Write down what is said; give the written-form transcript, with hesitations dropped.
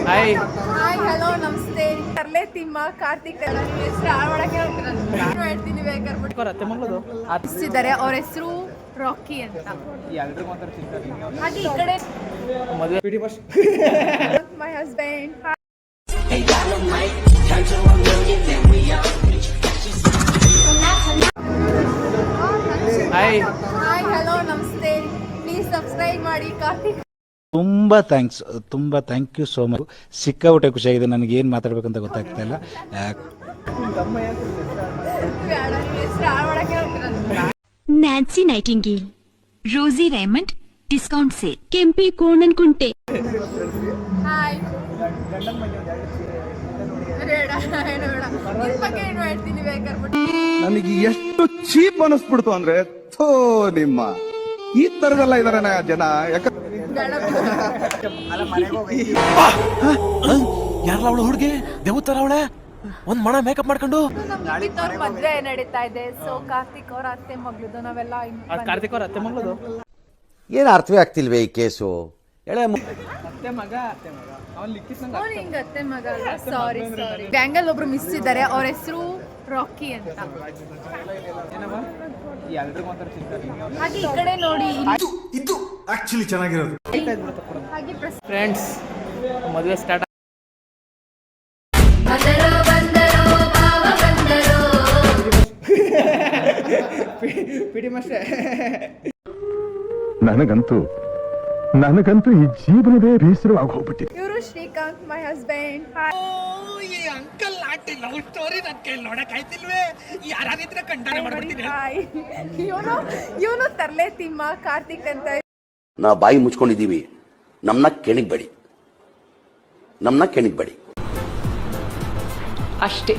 Hi hi hello ನಮಸ್ತೆ ತರ್ಲೆ ತಿಮ್ಮ ಕಾರ್ತಿಕ್ ನನ್ನ ಹೆಸರು ಆಳ್ವಡಕ್ಕೆ ಹೇಳ್ತೀನಿ ಬೇಕಾದ್ರೆ ಅತ್ತೆ ಮಗಳದು ಇದ್ದಾರೆ ಅವ್ರ ಹೆಸರು ರಾಕಿ ಅಂತ ಹಾಗೆ ಈ ಕಡೆ ಮದುವೆ my husband hi hi hello ನಮಸ್ತೆ ಪ್ಲೀಸ್ ಸಬ್ಸ್ಕ್ರೈಬ್ ಮಾಡಿ ಕಾರ್ತಿಕ್ ತುಂಬ ಥ್ಯಾಂಕ್ಸ್, ತುಂಬ ಥ್ಯಾಂಕ್ ಯು ಸೋ ಮಚ್. ಸಿಕ್ಕಾಬಿಟ್ಟೆ ಖುಷಿಯಾಗಿದೆ. ನನಗೆ ಏನು ಮಾತಾಡ್ಬೇಕಂತ ಗೊತ್ತಾಗ್ತಾ ಇಲ್ಲ. ಬೇಡ ನಿಮ್ಮ ಹೆಸರು ಆಳ್ವಡಕ್ಕೆ ಹೇಳ್ತೀನಿ ನ್ಯಾನ್ಸಿ ನೈಟಿಂಗೇಲ್, ರೋಸಿ ರೇಮಂಡ್, ಡಿಸ್ಕೌಂಟ್ ಸೇಲ್, ಕೆಂಪಿ ಕೋಣನ್ ಕುಂಟೆ. ಹಾಯ್ ಬೇಡ ಏನು ಬೇಡ ನಿನ್ ಬಗ್ಗೆ ಏನು ಹೇಳ್ತೀನಿ ಬೇಕಾದ್ರೆ ನನಗೆ ಎಷ್ಟು ಚೀಪ್ ಅನಿಸ್ಬಿಡ್ತು ಅಂದ್ರೆ ಥೋ ನಿಮ್ಮ ಈ ತರದೆಲ್ಲ ಇದಾರೆ ಜನ. ಯಾರಲ್ಲ ಅವಳು ಹುಡುಗಿ ದೇವತರ ಅವಳೆ ಒಂದ್ ಮಣ ಮೇಕಪ್ ಮಾಡ್ಕೊಂಡು ಅವ್ರ ಮದ್ವೆ ನಡೀತಾ ಇದೆ. ಸೊ ಕಾರ್ತಿಕ್ ಅವ್ರ ಅತ್ತೆ ಮಗಳದು ನಾವೆಲ್ಲ ಕಾರ್ತಿಕ್ ಅವ್ರ ಅತ್ತೆ ಮಗಳದು ಏನು ಅರ್ಥವೇ ಆಗ್ತಿಲ್ವೇ ಈ ಕೇಸು? ಅತ್ತೆ ಮಗ ಅವ್ನು ಹಿಂಗ ಅತ್ತೆ ಮಗ ಅಲ್ಲ, ಸಾರಿ ಬ್ಯಾಂಗಲ್ ಒಬ್ರು ಮಿಸ್ ಇದ್ದಾರೆ. ಅವ್ರ ಹೆಸರು ರಾಕಿ ಅಂತ. ಹಾಗೆ ಈ ಕಡೆ ನೋಡಿ ಇದು ಆಕ್ಚುಲಿ ಚೆನ್ನಾಗಿರೋದು. ಹಾಗೆ ಫ್ರೆಂಡ್ಸ್ ಮದುವೆ ಸ್ಟಾರ್ಟ್ ಪಿಡಿ ಮಷ್ಟೇ. ನನಗಂತೂ ಈ ಜೀವನವೇ ಬೇಸರವಾಗಿ ಹೋಗ್ಬಿಟ್ಟಿದೆ. ಇವರು Srikanth my husband. Uncle aunty love story ನನ್ ಕೈ ನೋಡಕ್ ಆಯ್ತಿಲ್ವೇ? ಯಾರಾಗಿದ್ರೆ ಕಂಡಾನೆ ಮಾಡ್ಬಿಡ್ತೀನಿ. ಇವನು ತರ್ಲೆ ತಿಮ್ಮ ಕಾರ್ತಿಕ್ ಅಂತ. ನಾವು ಬಾಯಿ ಮುಚ್ಕೊಂಡಿದ್ದೀವಿ, ನಮ್ಮನ್ನ ಕೆಣಿಗ್ಬೇಡಿ. ಅಷ್ಟೇ.